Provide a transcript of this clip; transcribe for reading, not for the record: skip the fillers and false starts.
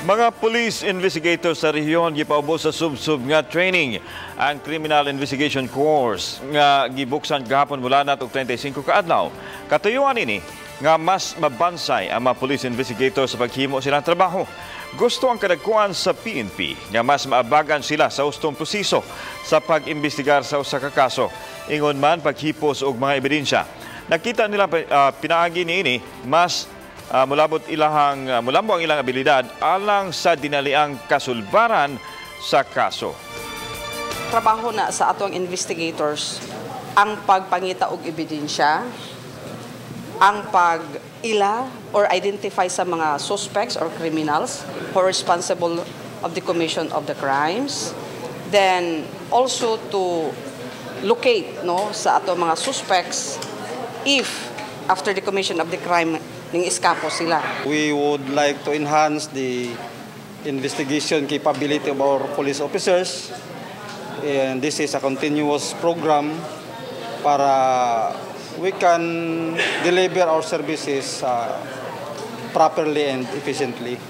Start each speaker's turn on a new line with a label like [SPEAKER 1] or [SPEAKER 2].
[SPEAKER 1] Mga police investigators sa rehiyon gipaubos sa sub-sub nga training ang Criminal Investigation Course nga gibuksan gahapon mula na og 35 ka adlaw. Katuyuan ini nga mas mabansay ang mga police investigators sa paghimo silang trabaho. Gusto ang kadagkuan sa PNP nga mas maabagan sila sa hustong proseso sa pag-imbestigar sa usa ka kaso. Ingon man paghipos og mga ebidensya. Nakita nila pinaagi niini mas mulambot ang ilang abilidad alang sa dinaliang kasulbaran sa kaso.
[SPEAKER 2] Trabaho na sa atong investigators ang pagpangita og ebidensya, ang pag-ila or identify sa mga suspects or criminals who are responsible of the commission of the crimes. Then also to locate sa atong mga suspects if after the commission of the crime ning iskapo sila.
[SPEAKER 3] We would like to enhance the investigation capability of our police officers, and this is a continuous program para we can deliver our services properly and efficiently.